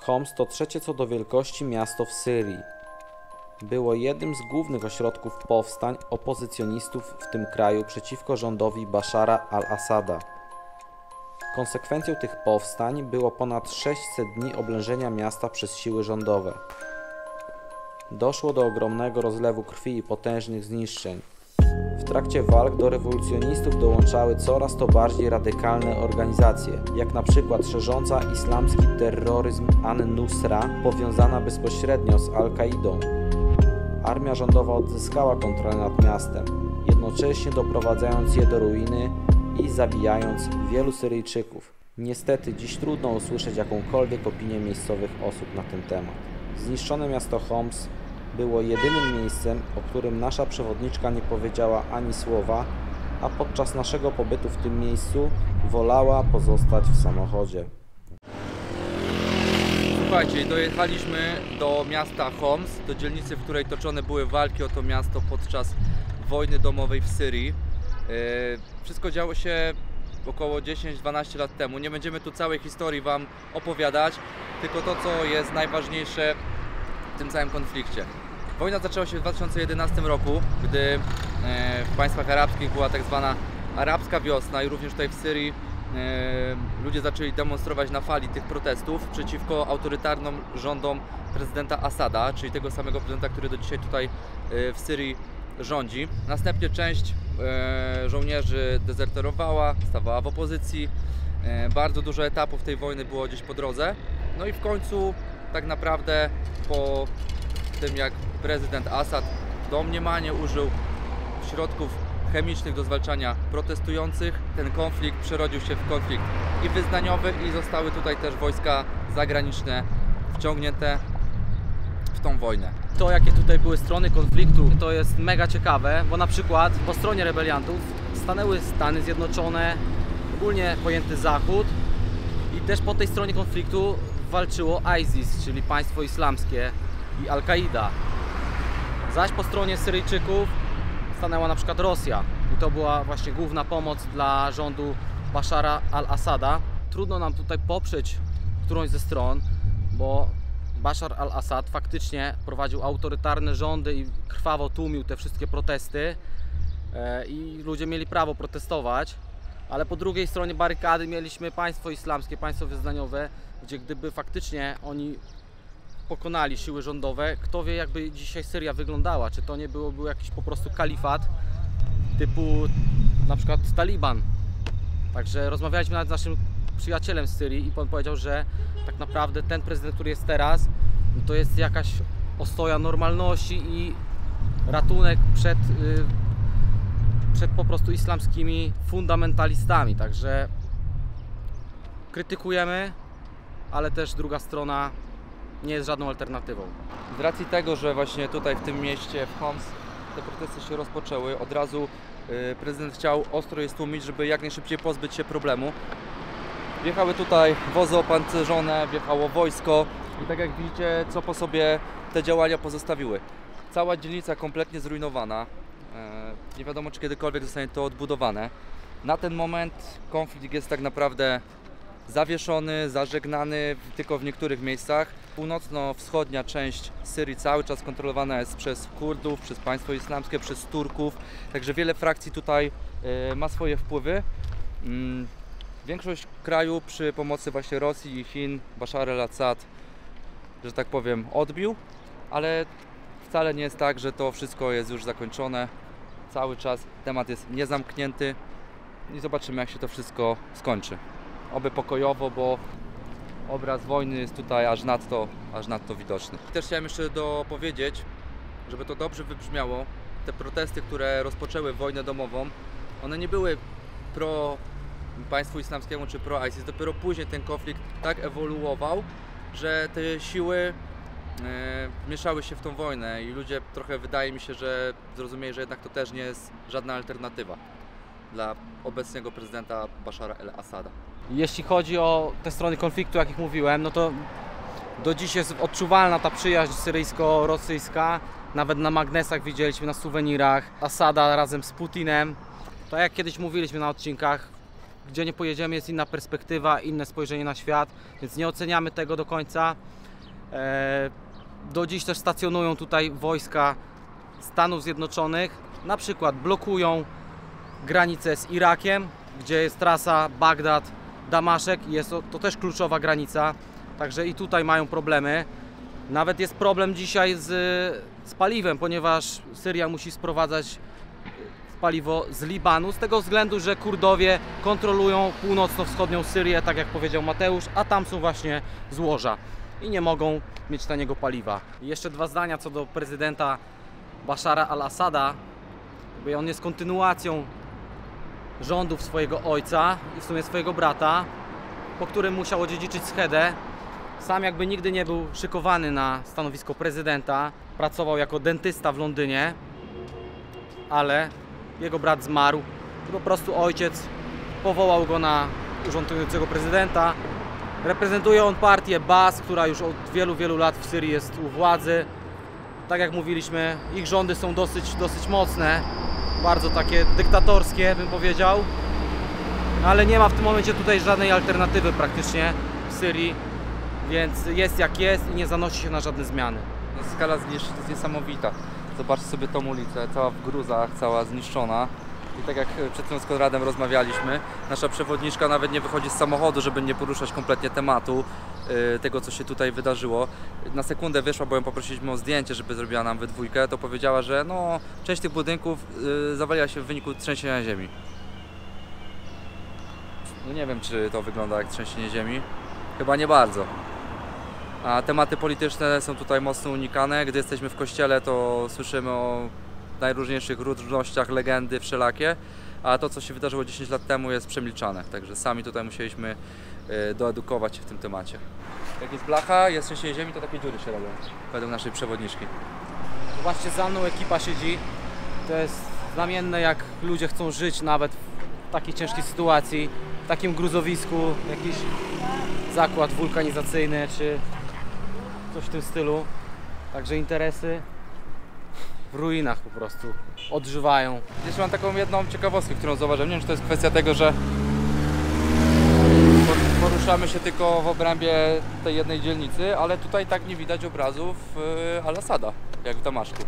Homs to trzecie co do wielkości miasto w Syrii. Było jednym z głównych ośrodków powstań opozycjonistów w tym kraju przeciwko rządowi Bashara al-Assada. Konsekwencją tych powstań było ponad 600 dni oblężenia miasta przez siły rządowe. Doszło do ogromnego rozlewu krwi i potężnych zniszczeń. W trakcie walk do rewolucjonistów dołączały coraz to bardziej radykalne organizacje, jak na przykład szerząca islamski terroryzm An-Nusra, powiązana bezpośrednio z Al-Kaidą. Armia rządowa odzyskała kontrolę nad miastem, jednocześnie doprowadzając je do ruiny i zabijając wielu Syryjczyków. Niestety dziś trudno usłyszeć jakąkolwiek opinię miejscowych osób na ten temat. Zniszczone miasto Homs było jedynym miejscem, o którym nasza przewodniczka nie powiedziała ani słowa, a podczas naszego pobytu w tym miejscu wolała pozostać w samochodzie. Słuchajcie, dojechaliśmy do miasta Homs, do dzielnicy, w której toczone były walki o to miasto podczas wojny domowej w Syrii. Wszystko działo się około 10-12 lat temu. Nie będziemy tu całej historii Wam opowiadać, tylko to, co jest najważniejsze w tym całym konflikcie. Wojna zaczęła się w 2011 roku, gdy w państwach arabskich była tak zwana arabska wiosna i również tutaj w Syrii ludzie zaczęli demonstrować na fali tych protestów przeciwko autorytarnym rządom prezydenta Assada, czyli tego samego prezydenta, który do dzisiaj tutaj w Syrii rządzi. Następnie część żołnierzy dezerterowała, stawała w opozycji. Bardzo dużo etapów tej wojny było gdzieś po drodze. No i w końcu tak naprawdę po tym, jak prezydent Assad domniemanie użył środków chemicznych do zwalczania protestujących, ten konflikt przerodził się w konflikt i wyznaniowy, i zostały tutaj też wojska zagraniczne wciągnięte w tą wojnę. To, jakie tutaj były strony konfliktu, to jest mega ciekawe, bo na przykład po stronie rebeliantów stanęły Stany Zjednoczone, ogólnie pojęty Zachód, i też po tej stronie konfliktu walczyło ISIS, czyli Państwo Islamskie, i Al-Kaida. Zaś po stronie Syryjczyków stanęła na przykład Rosja i to była właśnie główna pomoc dla rządu Bashara al-Assada. Trudno nam tutaj poprzeć którąś ze stron, bo Bashar al-Assad faktycznie prowadził autorytarne rządy i krwawo tłumił te wszystkie protesty i ludzie mieli prawo protestować, ale po drugiej stronie barykady mieliśmy państwo islamskie, państwo wyznaniowe, gdzie gdyby faktycznie oni pokonali siły rządowe, kto wie, jakby dzisiaj Syria wyglądała, czy to nie był jakiś po prostu kalifat typu na przykład Taliban. Także rozmawialiśmy nawet z naszym przyjacielem z Syrii i on powiedział, że tak naprawdę ten prezydent, który jest teraz, to jest jakaś ostoja normalności i ratunek przed po prostu islamskimi fundamentalistami. Także krytykujemy, ale też druga strona nie jest żadną alternatywą. Z racji tego, że właśnie tutaj w tym mieście, w Homs, te protesty się rozpoczęły, od razu prezydent chciał ostro je stłumić, żeby jak najszybciej pozbyć się problemu. Wjechały tutaj wozy opancerzone, wjechało wojsko i tak jak widzicie, co po sobie te działania pozostawiły. Cała dzielnica kompletnie zrujnowana. Nie wiadomo, czy kiedykolwiek zostanie to odbudowane. Na ten moment konflikt jest tak naprawdę zawieszony, zażegnany tylko w niektórych miejscach. Północno-wschodnia część Syrii cały czas kontrolowana jest przez Kurdów, przez państwo islamskie, przez Turków. Także wiele frakcji tutaj ma swoje wpływy. Większość kraju przy pomocy właśnie Rosji i Chin Bashar al-Assad, że tak powiem, odbił, ale wcale nie jest tak, że to wszystko jest już zakończone. Cały czas temat jest niezamknięty i zobaczymy, jak się to wszystko skończy. Oby pokojowo, bo obraz wojny jest tutaj aż nadto widoczny. Też chciałem jeszcze dopowiedzieć, żeby to dobrze wybrzmiało, te protesty, które rozpoczęły wojnę domową, one nie były pro państwu islamskiemu czy pro ISIS. Dopiero później ten konflikt tak ewoluował, że te siły mieszały się w tą wojnę i ludzie trochę, wydaje mi się, że zrozumieli, że jednak to też nie jest żadna alternatywa dla obecnego prezydenta Bashara al-Assada. Jeśli chodzi o te strony konfliktu, jakich mówiłem, no to do dziś jest odczuwalna ta przyjaźń syryjsko-rosyjska. Nawet na magnesach widzieliśmy, na suwenirach Assada razem z Putinem. Tak jak kiedyś mówiliśmy na odcinkach, gdzie nie pojedziemy, jest inna perspektywa, inne spojrzenie na świat, więc nie oceniamy tego do końca. Do dziś też stacjonują tutaj wojska Stanów Zjednoczonych, na przykład blokują granicę z Irakiem, gdzie jest trasa Bagdad-Damaszek i jest to też kluczowa granica, także i tutaj mają problemy. Nawet jest problem dzisiaj z paliwem, ponieważ Syria musi sprowadzać paliwo z Libanu, z tego względu, że Kurdowie kontrolują północno-wschodnią Syrię, tak jak powiedział Mateusz, a tam są właśnie złoża i nie mogą mieć taniego paliwa. I jeszcze dwa zdania co do prezydenta Bashara al-Assada. On jest kontynuacją rządów swojego ojca i w sumie swojego brata, po którym musiał odziedziczyć schedę. Sam jakby nigdy nie był szykowany na stanowisko prezydenta, pracował jako dentysta w Londynie, ale jego brat zmarł i po prostu ojciec powołał go na urzędującego prezydenta. Reprezentuje on partię Baas, która już od wielu lat w Syrii jest u władzy. Tak jak mówiliśmy, ich rządy są dosyć mocne, bardzo takie dyktatorskie, bym powiedział, ale nie ma w tym momencie tutaj żadnej alternatywy praktycznie w Syrii, więc jest jak jest i nie zanosi się na żadne zmiany. Skala zniszczeń jest niesamowita. Zobaczcie sobie tą ulicę, cała w gruzach, cała zniszczona. I tak jak przed chwilą z Konradem rozmawialiśmy, nasza przewodniczka nawet nie wychodzi z samochodu, żeby nie poruszać kompletnie tematu tego, co się tutaj wydarzyło. Na sekundę wyszła, bo ją poprosiliśmy o zdjęcie, żeby zrobiła nam we dwójkę, to powiedziała, że no, część tych budynków zawaliła się w wyniku trzęsienia ziemi. No nie wiem, czy to wygląda jak trzęsienie ziemi. Chyba nie bardzo. A tematy polityczne są tutaj mocno unikane. Gdy jesteśmy w kościele, to słyszymy o najróżniejszych różnościach, legendy wszelakie, a to, co się wydarzyło 10 lat temu, jest przemilczane. Także sami tutaj musieliśmy doedukować się w tym temacie. Jak jest blacha, jest trzęsienie ziemi, to takie dziury się robią, według naszej przewodniczki. Zobaczcie, za mną ekipa siedzi. To jest znamienne, jak ludzie chcą żyć nawet w takiej ciężkiej sytuacji, w takim gruzowisku, jakiś zakład wulkanizacyjny czy coś w tym stylu. Także interesy w ruinach po prostu odżywają. Jeszcze mam taką jedną ciekawostkę, którą zauważyłem. Nie wiem, czy to jest kwestia tego, że poruszamy się tylko w obrębie tej jednej dzielnicy, ale tutaj tak nie widać obrazów al-Assada, jak w Damaszku.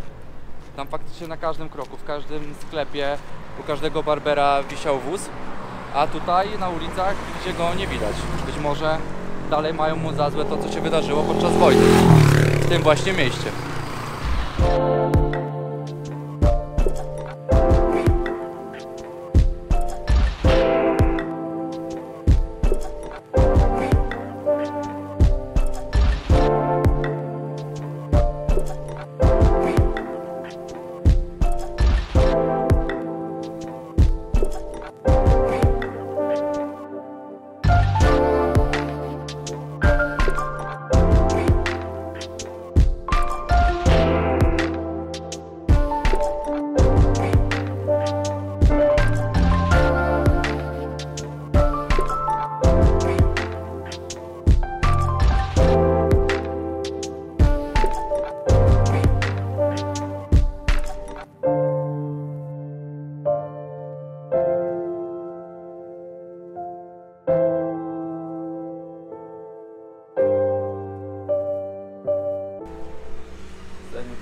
Tam faktycznie na każdym kroku, w każdym sklepie, u każdego barbera wisiał wóz, a tutaj na ulicach, gdzie go nie widać. Być może dalej mają mu za złe to, co się wydarzyło podczas wojny w tym właśnie mieście.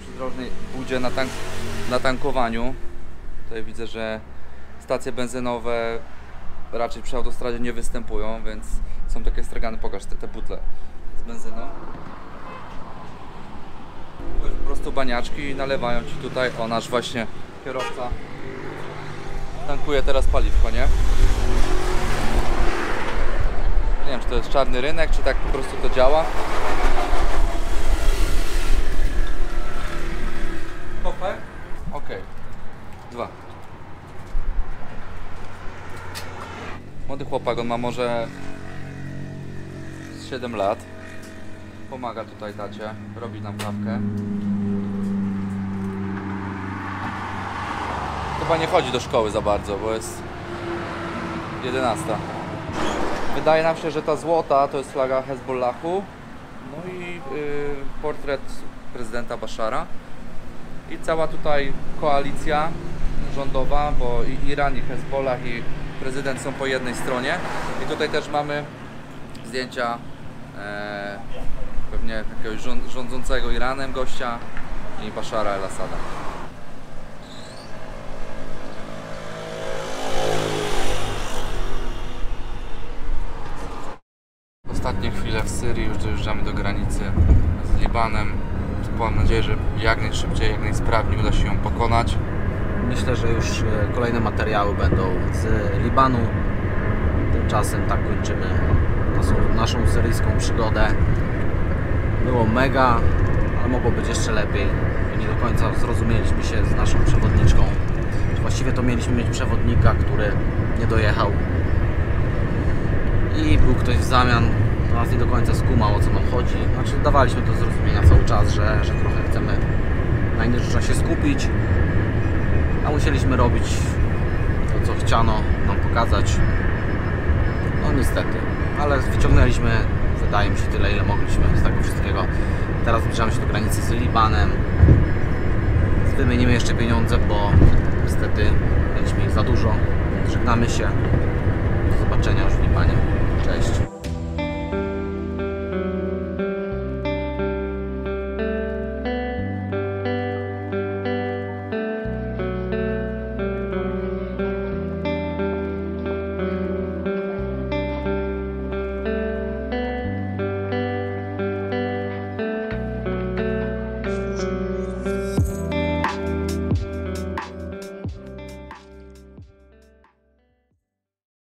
Przydrożnej budzie na tankowaniu. Tutaj widzę, że stacje benzynowe raczej przy autostradzie nie występują, więc są takie stragany. Pokaż te butle z benzyną. Po prostu baniaczki i nalewają ci tutaj. O, nasz właśnie kierowca tankuje teraz paliwko, nie? Nie wiem, czy to jest czarny rynek, czy tak po prostu to działa. Kopę? Okej. 2. Młody chłopak, on ma może 7 lat. Pomaga tutaj tacie, robi nam kawkę. Chyba nie chodzi do szkoły za bardzo, bo jest 11. Wydaje nam się, że ta złota to jest flaga Hezbollahu. No i portret prezydenta Bashara. I cała tutaj koalicja rządowa, bo i Iran, i Hezbollah, i prezydent są po jednej stronie. I tutaj też mamy zdjęcia pewnie jakiegoś rządzącego Iranem gościa i Bashara al-Assada. Ostatnie chwile w Syrii, już dojeżdżamy do granicy z Libanem. Mam nadzieję, że jak najszybciej, jak najsprawniej uda się ją pokonać. Myślę, że już kolejne materiały będą z Libanu. Tymczasem tak kończymy naszą syryjską przygodę. Było mega, ale mogło być jeszcze lepiej. Nie do końca zrozumieliśmy się z naszą przewodniczką. Właściwie to mieliśmy mieć przewodnika, który nie dojechał. I był ktoś w zamian, kto nas nie do końca skumał, o co nam chodzi. Znaczy dawaliśmy do zrozumienia cały czas, że trochę chcemy na innych rzeczach się skupić. A musieliśmy robić to, co chciano nam pokazać. No niestety, ale wyciągnęliśmy, wydaje mi się, tyle, ile mogliśmy z tego wszystkiego. Teraz zbliżamy się do granicy z Libanem. Wymienimy jeszcze pieniądze, bo niestety mieliśmy ich za dużo. Żegnamy się. Do zobaczenia już w Libanie. Cześć.